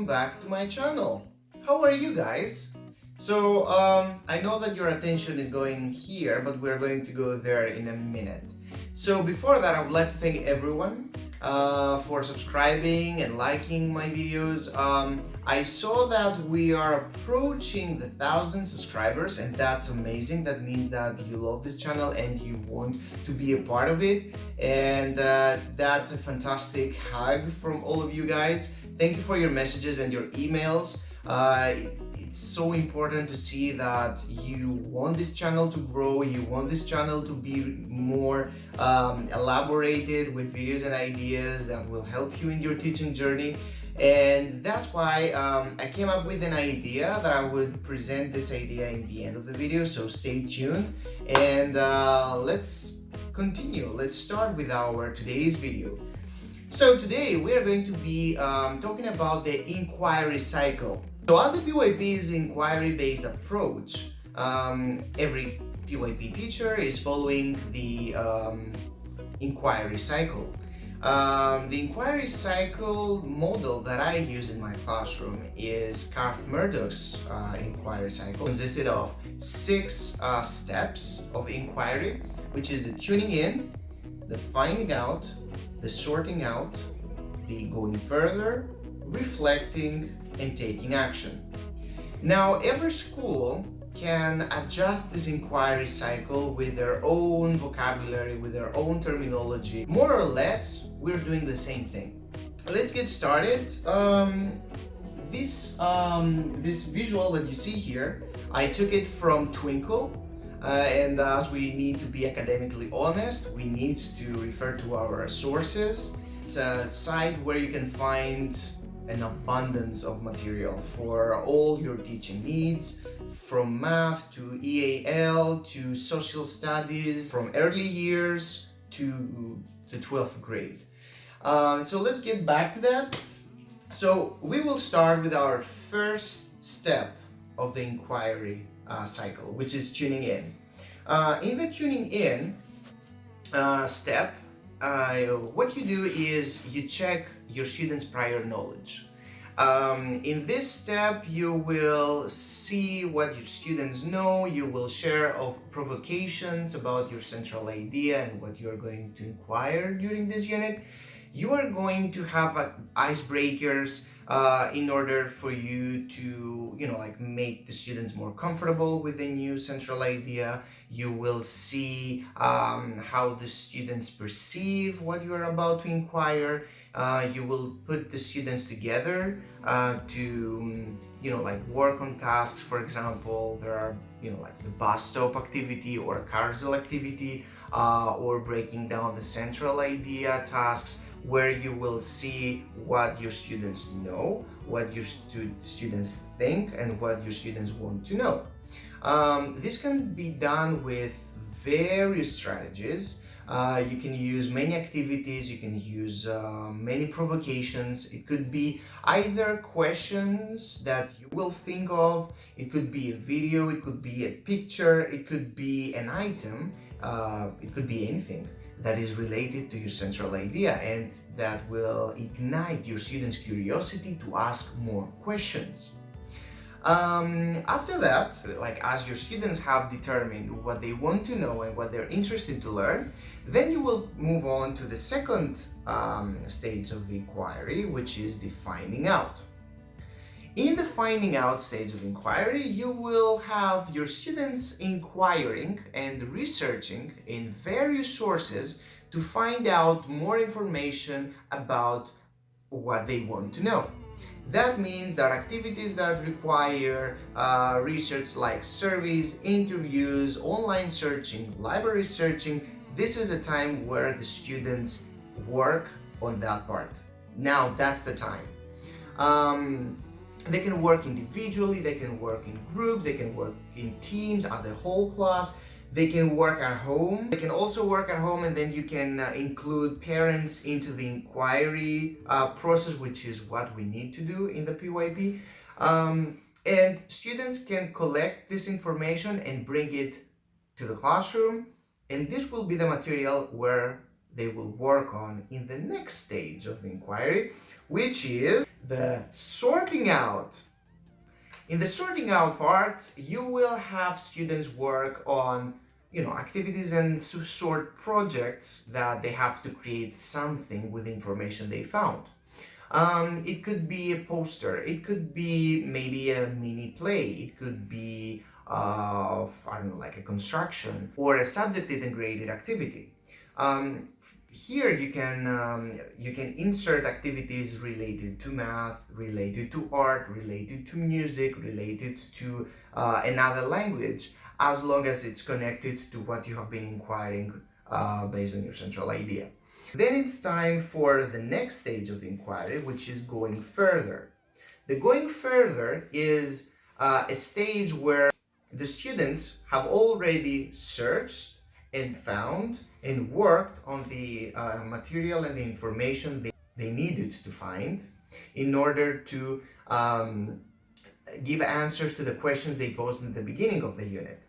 welcome back to my channel. How are you guys? So, I know that your attention is going here, but we're going to go there in a minute. So before that, I would like to thank everyone for subscribing and liking my videos. I saw that we are approaching the 1,000 subscribers, and that's amazing. That means that you love this channel and you want to be a part of it, and that's a fantastic hug from all of you guys. Thank you for your messages and your emails. It's so important to see that you want this channel to grow, you want this channel to be more elaborated with videos and ideas that will help you in your teaching journey. And that's why I came up with an idea that I would present this idea in the end of the video, so stay tuned and let's continue. Let's start with our today's video. So today we are going to be talking about the inquiry cycle. So as a PYP is an inquiry-based approach, every PYP teacher is following the inquiry cycle. The inquiry cycle model that I use in my classroom is Garth Murdoch's inquiry cycle. It consisted of 6 steps of inquiry, which is the tuning in, the finding out, the sorting out, the going further, reflecting, and taking action. Now, every school can adjust this inquiry cycle with their own vocabulary, with their own terminology. More or less, we're doing the same thing. Let's get started. This visual that you see here, I took it from Twinkle. And as we need to be academically honest, we need to refer to our sources. It's a site where you can find an abundance of material for all your teaching needs, from math to EAL to social studies, from early years to the 12th grade. So let's get back to that. So we will start with our first step of the inquiry cycle, which is tuning in. In the tuning in step, what you do is you check your students' prior knowledge. In this step, you will see what your students know. You will share of provocations about your central idea and what you're going to inquire during this unit. You are going to have icebreakers in order for you to, make the students more comfortable with the new central idea. You will see how the students perceive what you are about to inquire. You will put the students together to, work on tasks. For example, there are, like the bus stop activity or carousel activity, or breaking down the central idea tasks, where you will see what your students know, what your students think, and what your students want to know. This can be done with various strategies. You can use many activities, you can use many provocations. It could be either questions that you will think of, it could be a video, it could be a picture, it could be an item, it could be anything that is related to your central idea and that will ignite your students' curiosity to ask more questions. After that, as your students have determined what they want to know and what they're interested to learn, then you will move on to the second stage of the inquiry, which is the finding out. In the finding out stage of inquiry, you will have your students inquiring and researching in various sources to find out more information about what they want to know. That means that activities that require research, like surveys, interviews, online searching, library searching, this is a time where the students work on that part. Now that's the time. They can work individually, they can work in groups, they can work in teams as a whole class, they can work at home. They can also work at home, and then you can include parents into the inquiry process, which is what we need to do in the PYP. And students can collect this information and bring it to the classroom, and this will be the material where they will work on in the next stage of the inquiry, which is the sorting out. In the sorting out part, you will have students work on activities and sort projects that they have to create something with the information they found. It could be a poster, it could be maybe a mini play, it could be I don't know, like a construction or a subject integrated activity. Here you can insert activities related to math, related to art, related to music, related to another language, as long as it's connected to what you have been inquiring based on your central idea. Then it's time for the next stage of the inquiry, which is going further. The going further is a stage where the students have already searched and found and worked on the material and the information they needed to find in order to give answers to the questions they posed in the beginning of the unit.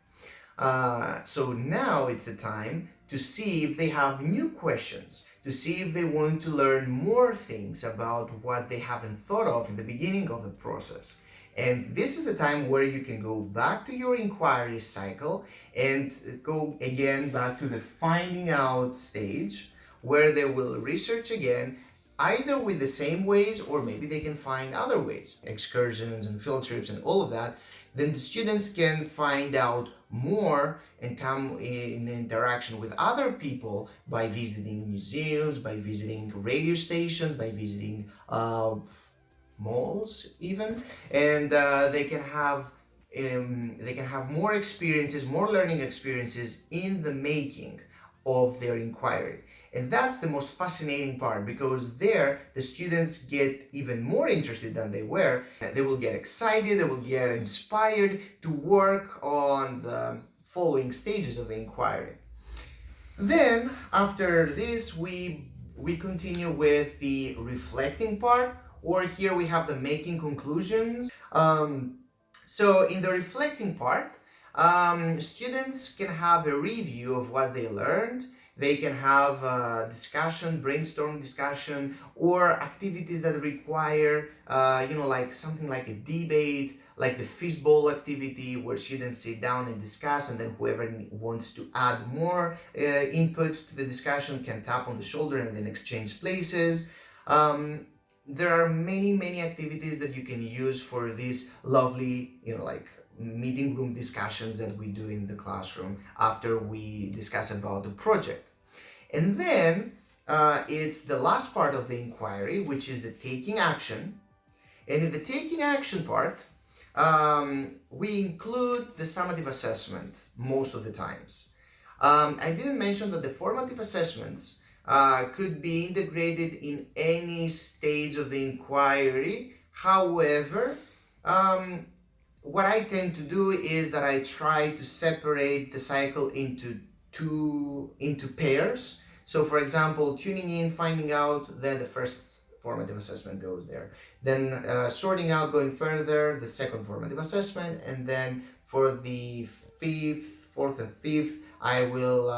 So now it's a time to see if they have new questions, to see if they want to learn more things about what they haven't thought of in the beginning of the process. And this is a time where you can go back to your inquiry cycle and go again back to the finding out stage, where they will research again, either with the same ways or maybe they can find other ways, excursions and field trips and all of that. Then the students can find out more and come in interaction with other people by visiting museums, by visiting radio stations, by visiting malls even, and they can have more experiences, more learning experiences in the making of their inquiry. And that's the most fascinating part, because there the students get even more interested than they were. They will get excited, they will get inspired to work on the following stages of the inquiry. Then after this we continue with the reflecting part, or here we have the making conclusions. So in the reflecting part, students can have a review of what they learned. They can have a discussion, brainstorm discussion, or activities that require, like something like a debate, like the fishbowl activity, where students sit down and discuss, and then whoever wants to add more input to the discussion can tap on the shoulder and then exchange places. There are many activities that you can use for these lovely, like meeting room discussions that we do in the classroom after we discuss about the project. And then it's the last part of the inquiry, which is the taking action. And in the taking action part, we include the summative assessment most of the times. I didn't mention that the formative assessments could be integrated in any stage of the inquiry. However, what I tend to do is that I try to separate the cycle into pairs. So for example, tuning in, finding out, then the first formative assessment goes there. Then sorting out, going further, the second formative assessment, and then for the fourth and fifth, I will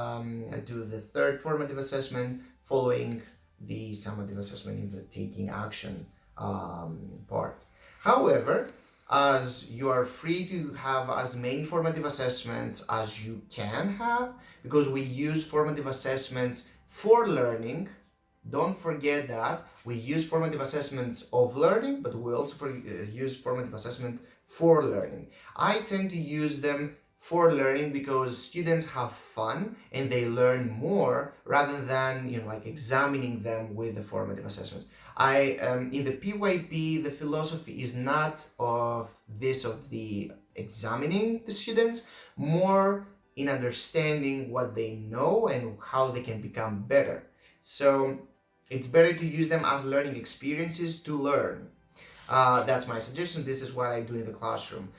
do the third formative assessment, following the summative assessment in the taking action part. However, as you are free to have as many formative assessments as you can have, because we use formative assessments for learning. Don't forget that we use formative assessments of learning, but we also use formative assessment for learning. I tend to use them for learning because students have fun and they learn more, rather than like examining them with the formative assessments. In the PYP, the philosophy is not of the examining the students, more in understanding what they know and how they can become better. So it's better to use them as learning experiences to learn. That's my suggestion. This is what I do in the classroom.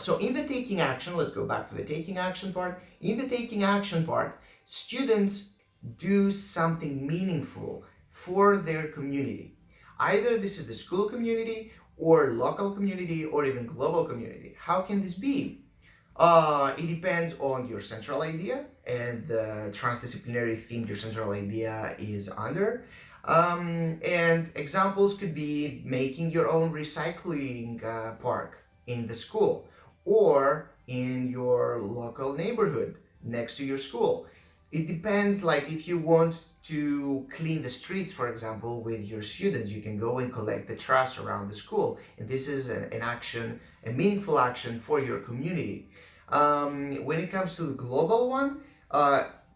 So in the taking action, let's go back to the taking action part. In the taking action part, students do something meaningful for their community. Either this is the school community or local community or even global community. How can this be? It depends on your central idea and the transdisciplinary theme your central idea is under. And examples could be making your own recycling park in the school or in your local neighborhood next to your school. It depends, like if you want to clean the streets, for example, with your students, you can go and collect the trash around the school. And this is an action, a meaningful action for your community. When it comes to the global one,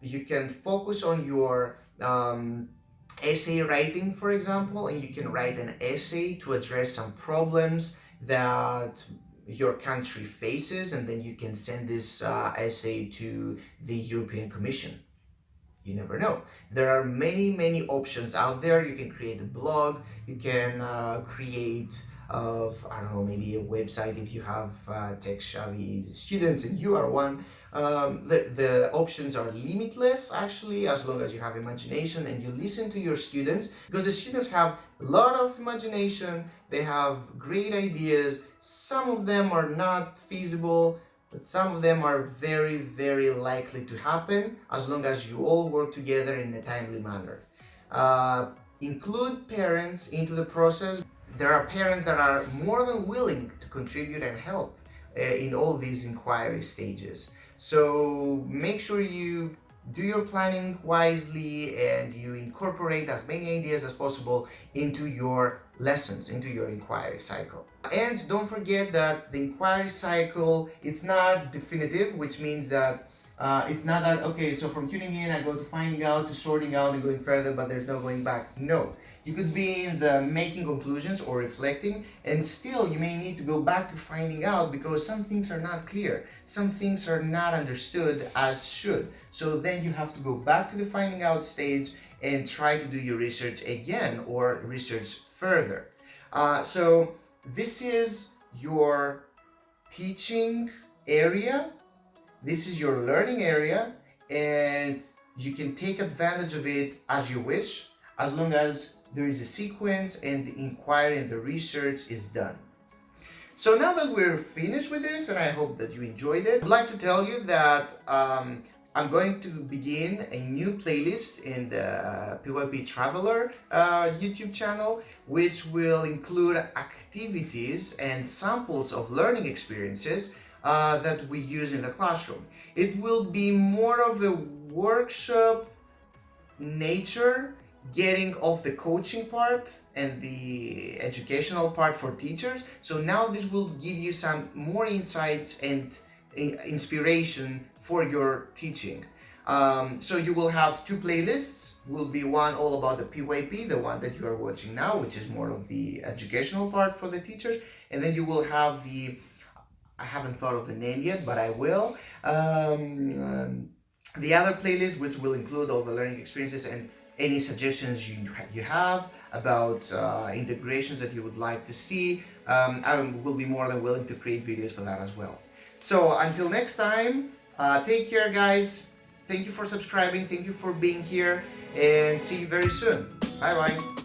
you can focus on your essay writing, for example, and you can write an essay to address some problems that your country faces, and then you can send this essay to the European Commission. You never know. There are many options out there. You can create a blog, you can create I don't know, maybe a website if you have tech savvy students, and you are one. The options are limitless, actually, as long as you have imagination and you listen to your students, because the students have a lot of imagination, they have great ideas. Some of them are not feasible, but some of them are very likely to happen as long as you all work together in a timely manner. Include parents into the process. There are parents that are more than willing to contribute and help in all these inquiry stages. So make sure you do your planning wisely and you incorporate as many ideas as possible into your lessons, into your inquiry cycle. And don't forget that the inquiry cycle, it's not definitive, which means that it's not that, okay, so from tuning in, I go to finding out, to sorting out and going further, but there's no going back. No. You could be in the making conclusions or reflecting, and still you may need to go back to finding out because some things are not clear. Some things are not understood as should. So then you have to go back to the finding out stage and try to do your research again or research further. So this is your teaching area. This is your learning area, and you can take advantage of it as you wish, as long as there is a sequence and the inquiry and the research is done. So now that we're finished with this, and I hope that you enjoyed it, I'd like to tell you that I'm going to begin a new playlist in the PYP Traveler YouTube channel, which will include activities and samples of learning experiences that we use in the classroom. It will be more of a workshop nature, getting off the coaching part and the educational part for teachers. So now this will give you some more insights and inspiration for your teaching. So you will have two playlists. Will be one all about the PYP, the one that you are watching now, which is more of the educational part for the teachers, and then you will have the, I haven't thought of the name yet, but I will. The other playlist, which will include all the learning experiences and any suggestions you have about integrations that you would like to see. I will be more than willing to create videos for that as well. So until next time, take care, guys. Thank you for subscribing. Thank you for being here, and see you very soon. Bye bye.